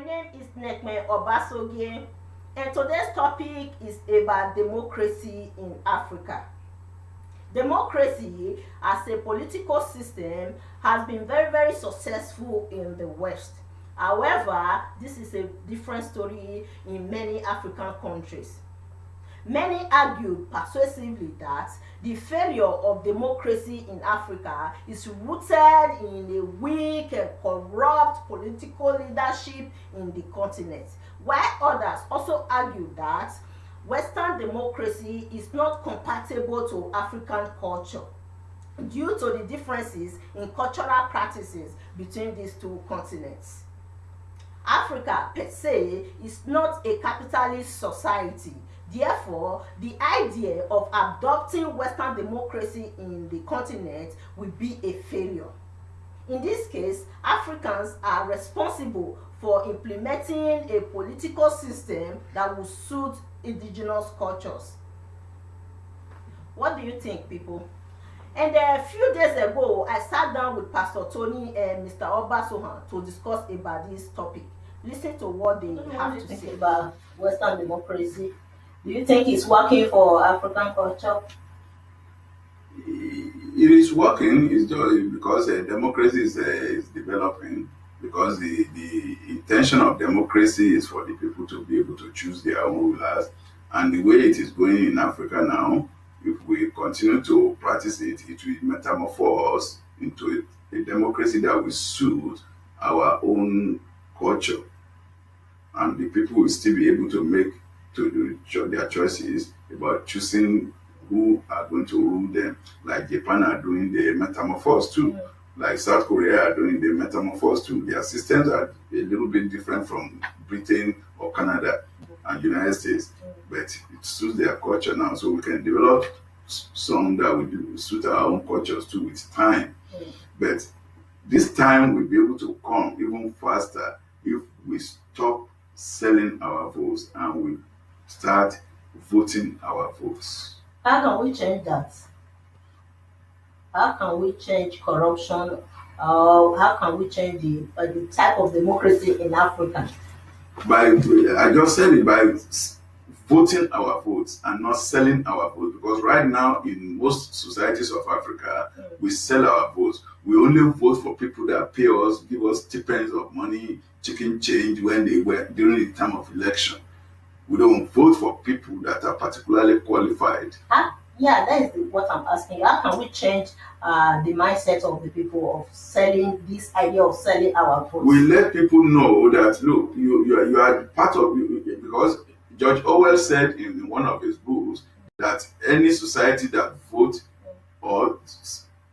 My name is Nekme Obasogie, and today's topic is about democracy in Africa. Democracy as a political system has been very successful in the West. However, this is a different story in many African countries. Many argued persuasively that the failure of democracy in Africa is rooted in a weak and corrupt political leadership in the continent, while others also argued that Western democracy is not compatible to African culture due to the differences in cultural practices between these two continents. Africa per se is not a capitalist society. Therefore, the idea of adopting Western democracy in the continent will be a failure. In this case, Africans are responsible for implementing a political system that will suit indigenous cultures. What do you think, people? And a few days ago, I sat down with Pastor Tony and Mr. Obasohan to discuss about this topic. Listen to what they have to say about Western democracy. Do you think it's working for African culture? It is working. It's just because democracy is developing. Because the intention of democracy is for the people to be able to choose their own rulers, and the way it is going in Africa now, if we continue to practice it, it will metamorphose into a democracy that will suit our own culture, and the people will still be able to make their choices about choosing who are going to rule them. Like Japan are doing the metamorphose too. Like South Korea are doing the metamorphose too. Their systems are a little bit different from Britain or Canada and United States, but it suits their culture now. So we can develop some that will suit our own cultures too with time. But this time will be able to come even faster if we stop selling our votes and we start voting our votes. How can we change that? How can we change corruption? How can we change the type of democracy in Africa? I just said it, by voting our votes and not selling our votes. Because right now, in most societies of Africa, we sell our votes. We only vote for people that pay us, give us stipends of money, chicken change when they were during the time of election. We don't vote for people that are particularly qualified. Yeah, that is what I'm asking. How can we change the mindset of the people of selling this idea of selling our votes? We let people know that look, you are part of because George Orwell said in one of his books that any society that votes or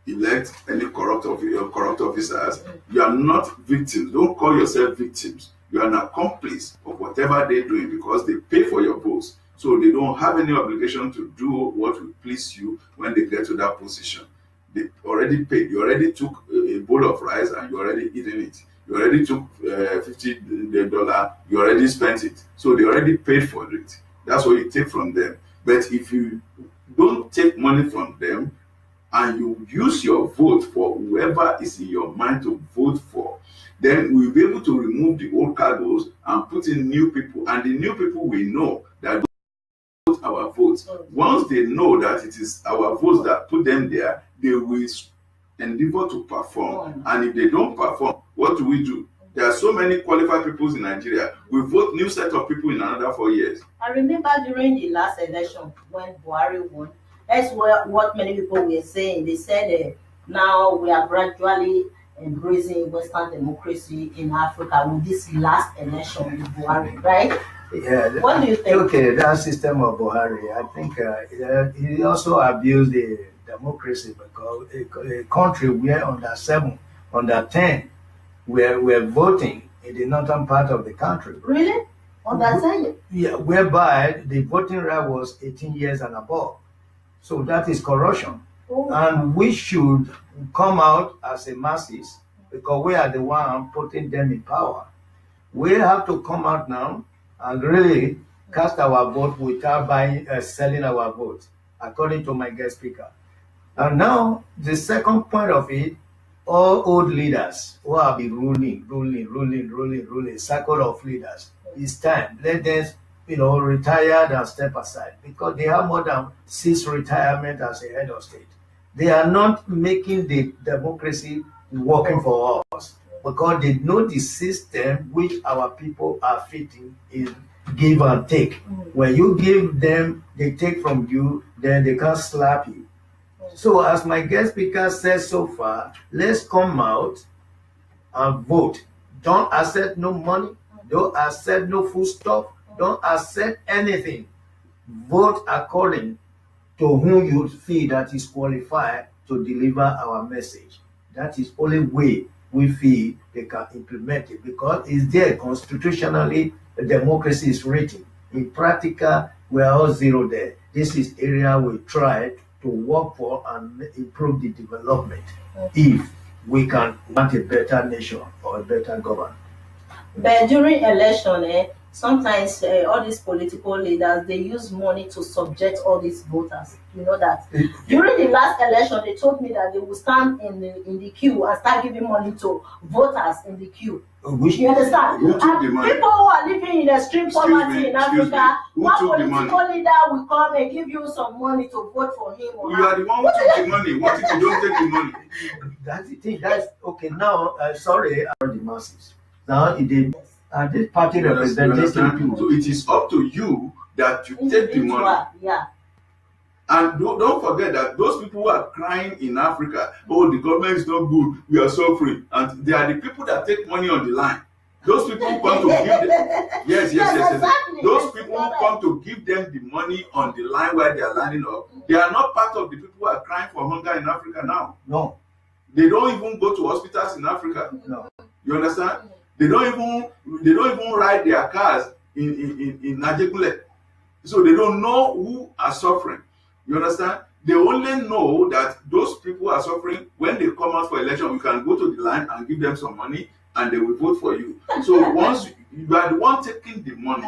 elect any corrupt officers, you are not victims. Don't call yourself victims. You are an accomplice of whatever they're doing because they pay for your votes. So they don't have any obligation to do what will please you when they get to that position. They already paid. You already took a bowl of rice and you already eaten it. You already took $50. You already spent it. So they already paid for it. That's what you take from them. But if you don't take money from them and you use your vote for whoever is in your mind to vote for, then we'll be able to remove the old cargoes and put in new people. And the new people will know that our votes. Once they know that it is our votes that put them there, they will endeavor to perform. And if they don't perform, what do? There are so many qualified people in Nigeria. We vote new set of people in another 4 years. I remember during the last election when Buhari won, that's what many people were saying. They said now we are gradually embracing Western democracy in Africa with this last election with Buhari, right? Yeah. What do you think? Okay, that system of Buhari, I think he also abused the democracy because a country where under 10, we're voting in the northern part of the country. Really? Under 10? Yeah, whereby the voting right was 18 years and above. So that is corruption. And we should come out as a masses because we are the one putting them in power. We have to come out now and really cast our vote without selling our vote, according to my guest speaker. And now, the second point of it, all old leaders who have been ruling, cycle of leaders. It's time. Let them, retire and step aside because they have more than 6 retirement as a head of state. They are not making the democracy working for us because they know the system which our people are fitting is give and take. When you give them, they take from you, then they can't slap you. So as my guest speaker says so far, let's come out and vote. Don't accept no money, don't accept no food stuff, don't accept anything. Vote according to whom you feel that is qualified to deliver our message. That is only way we feel they can implement it because it's there constitutionally. The democracy is written. In practical, we are all zero there. This is area we try to work for and improve the development if we can want a better nation or a better government. But during election, sometimes all these political leaders, they use money to subject all these voters. You know that. During the last election, they told me that they will stand in the queue and start giving money to voters in the queue. You understand? Who took the money? People who are living in extreme poverty in Africa, one took the political money? leader will come and give you some money to vote for him or You are the one who took the money. What if you don't take the money? That's the thing. That's okay. Now, sorry, the masses. Now, this party You representative understand? too. So it is up to you that you take the money. Yeah. And don't forget that those people who are crying in Africa, oh, the government is not good, we are suffering. And they are the people that take money on the line. Those people who come to give them, yes. Exactly. Those people who come to give them the money on the line where they are lining up, they are not part of the people who are crying for hunger in Africa now. No. They don't even go to hospitals in Africa. No. You understand? They don't even ride their cars in Najekule. So they don't know who are suffering. You understand? They only know that those people are suffering. When they come out for election, you can go to the line and give them some money and they will vote for you. So once you are the one taking the money,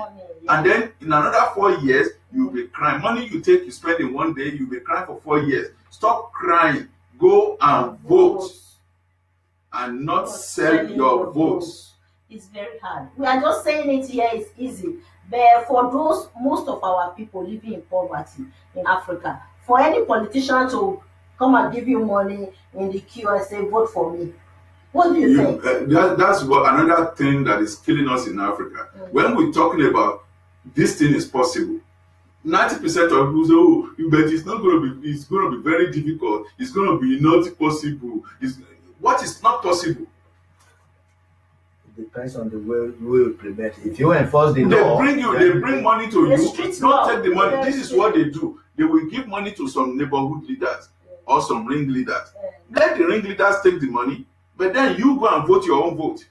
and then in another 4 years, you'll be crying. Money you take, you spend in one day, you'll be crying for 4 years. Stop crying. Go and vote and not sell your votes. It's very hard. We are just saying it here, it's easy. But for most of our people living in poverty in Africa, for any politician to come and give you money in the queue and say, vote for me, what do you think? That's what another thing that is killing us in Africa. When we're talking about this thing is possible, 90% of people say, oh, but it's not going to be, it's going to be very difficult. It's going to be not possible. What is not possible? Depends on the way we implement it. If you enforce the law, they bring money to you. Don't take the money. This is what they do. They will give money to some neighborhood leaders or some ringleaders. Let the ringleaders take the money, but then you go and vote your own vote.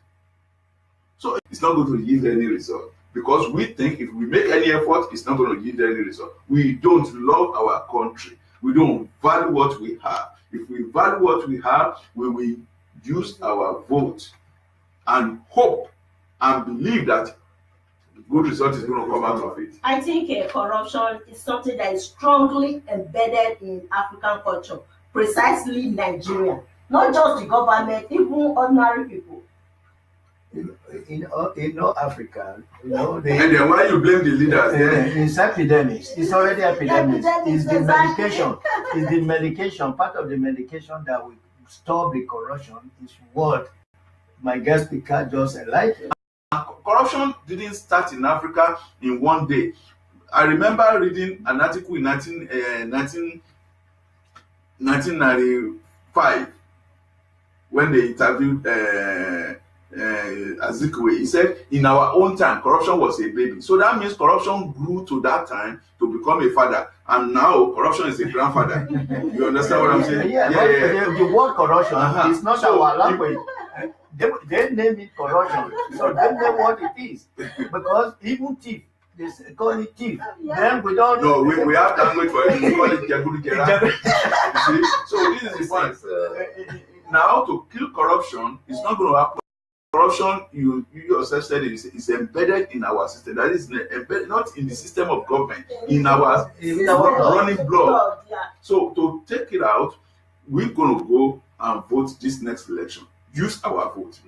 So it's not going to yield any result because we think if we make any effort, it's not going to yield any result. We don't love our country. We don't value what we have. If we value what we have, we will use our vote and hope and believe that the good result is going to come out of it. I think corruption is something that is strongly embedded in African culture, precisely Nigeria. Not just the government, even ordinary people. In Africa, and then why you blame the leaders? It's epidemics. It's already epidemics. It's the medication. It's the medication. Part of the medication that will stop the corruption is what my guest speaker just enlightened. Corruption didn't start in Africa in one day. I remember reading an article in 1995 when they interviewed Azikiwe. He said, in our own time, corruption was a baby. So that means corruption grew to that time to become a father. And now corruption is a grandfather. You understand what I'm saying? Yeah. The word corruption is not our language. They name it corruption. So they know what it is. Because even thief, they call it thief. Then we don't. No, we have language for it. We call it Jaguru Jera. You see? So this is the point. Now to kill corruption is not going to happen. Corruption, you yourself said it is embedded in our system. That is embedded not in the system of government, in our running blood. So to take it out, we're going to go and vote this next election. Use our vote.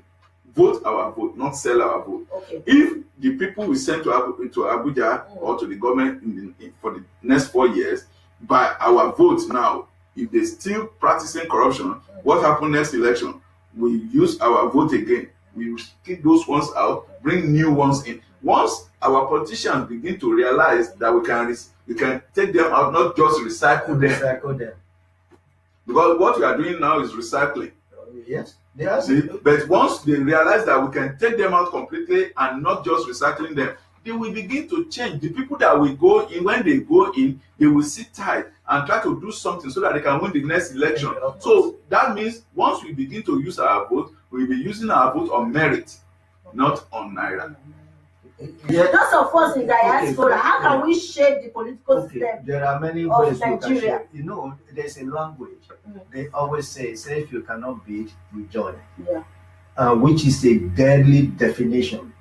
Vote our vote, not sell our vote. Okay. If the people we send to Abuja or to the government for the next 4 years, by our vote now, if they still practicing corruption, what happen next election? We use our vote again. We kick those ones out, bring new ones in. Once our politicians begin to realize that we can take them out, not just recycle them. Because what we are doing now is recycling. Yes, they are. See, but once they realize that we can take them out completely and not just recycling them, they will begin to change. The people that will go in, when they go in, they will sit tight and try to do something so that they can win the next election. So that means once we begin to use our vote, we'll be using our vote on merit, not on naira. Yeah. Those of us in diaspora, how can we shape the political system? There are many of ways we can Nigeria? shape. You know, there's a language. They always say if you cannot beat, you join. Yeah. Which is a deadly definition.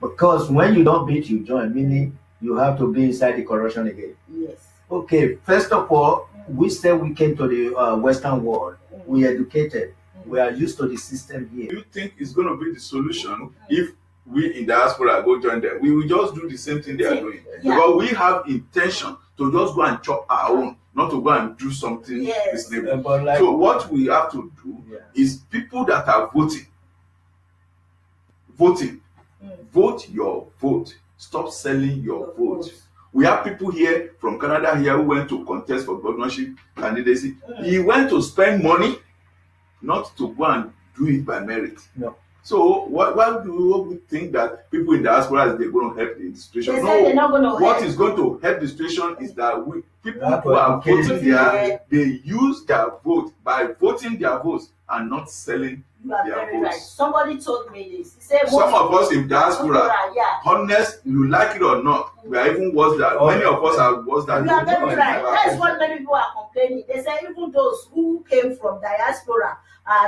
Because when you don't beat, you join, meaning you have to be inside the corruption again. Yes. Okay, first of all, we said we came to the Western world. We educated. We are used to the system here. Do you think it's going to be the solution if we in diaspora go join them? We will just do the same thing they are doing. Yeah. Because we have intention to just go and chop our own, not to go and do something reasonable. But like, So what we have to do is people that are voting, vote your vote. Stop selling your vote. We have people here from Canada here who went to contest for governorship candidacy. He went to spend money, not to go and do it by merit. No. So why do we think that people in diaspora they're going to help the situation? They say they're not going to What help. is going to help the situation is that people That's who are what voting yeah. there, they use their vote by voting their votes and not selling You are their very votes. right. Somebody told me this. He said Some of us in diaspora, yeah. honest, you like it or not, we are even worse than many of us are worse than You are very in right. our That's what many people are complaining. They say even those who came from diaspora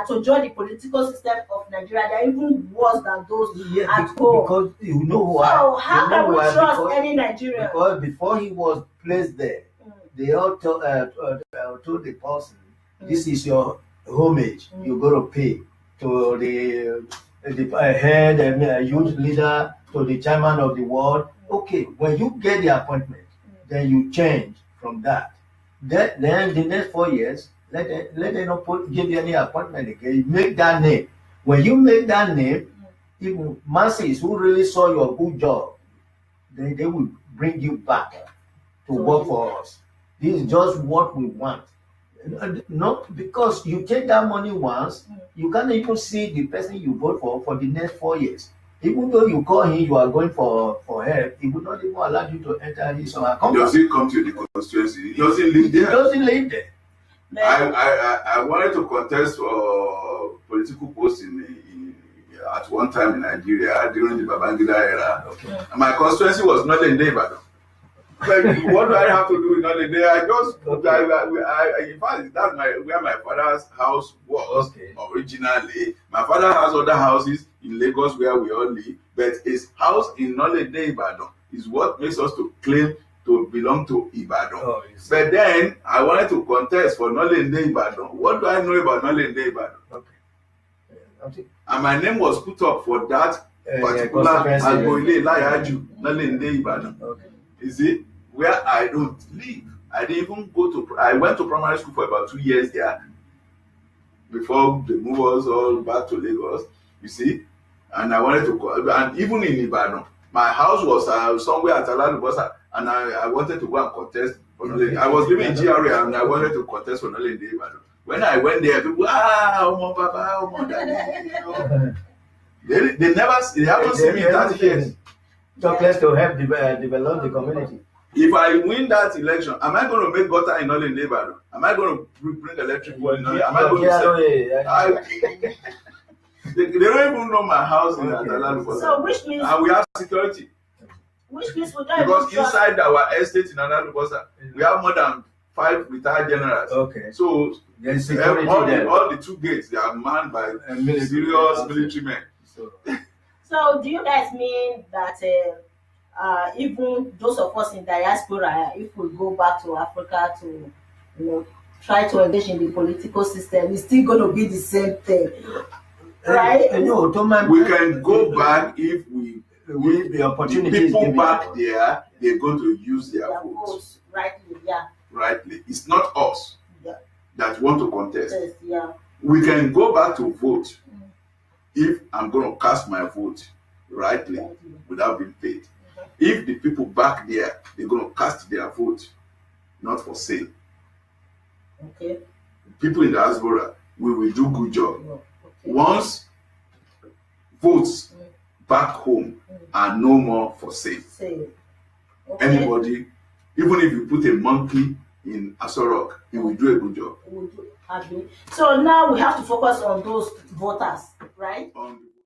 to join the political system of Nigeria, they are even worse than those at home. because you know why. So how You know can we why? trust Because- any Nigerian? Because before he was placed there, they all told the person, this is your homage. You're going to pay to the head and youth leader, to the chairman of the world. Okay, when you get the appointment, then you change from that. Then the next 4 years, let them not give you any appointment again. You make that name. When you make that name, even masses who really saw your good job, then they will bring you back to work for us. This is just what we want. Not because you take that money once, you can't even see the person you vote for the next 4 years. Even though you call him, you are going for help, he will not even allow you to enter his or her company. Does he come to the constituency? He doesn't live He there. doesn't live there. I wanted to contest for political post at one time in Nigeria during the Babangida era. Okay. My constituency was not in Ibadan. But what do I have to do with not in there? I just, in fact, that's where my father's house was originally. My father has other houses in Lagos where we all live, but his house in Nolede Ibadan is what makes us to claim to belong to Ibadan. But then I wanted to contest for Nolende Ibadan. What do I know about Nolende Ibadan? Okay. And my name was put up for that particular Agboile Layaju, Nolende Ibadan. Okay. You see, where I don't live. I didn't even go to. I went to primary school for about 2 years there before they moved us all back to Lagos. You see, and I wanted to go. And even in Ibadan, my house was somewhere at Alalubosa, and I wanted to go and contest for Nolende. I was living in GRA, and I wanted to contest for Nolende Ibadan. When I went there, people, Omo Papa, Omo Daddy, you know. They haven't seen me in 30 years. Chocolates to help develop the community. If I win that election, am I going to make gutter in Nolende Ibadan? Am I going to bring electric wall in Nolende? Am I going to they don't even know my house in Atalalubosa. So which means, and we have security. Which means we don't Because even trust. inside our estate in Atalalubosa, we have more than 5 retired generals. Okay. So There's security there. all the 2 gates, they are manned by serious military men. So do you guys mean that even those of us in diaspora, if we go back to Africa to try to engage in the political system, it's still going to be the same thing, right? We can go back if the opportunity people back there, they're going to use their votes rightly, yeah. Rightly. It's not us that want to contest. Yes, yeah. We can go back to vote if I'm going to cast my vote rightly without being paid. If the people back there, they're going to cast their vote not for sale. Okay. People in the diaspora, we will do good job. Okay. Once votes back home are no more for sale. Okay. Anybody, even if you put a monkey in Aso Rock, he will do a good job. So now we have to focus on those voters, right?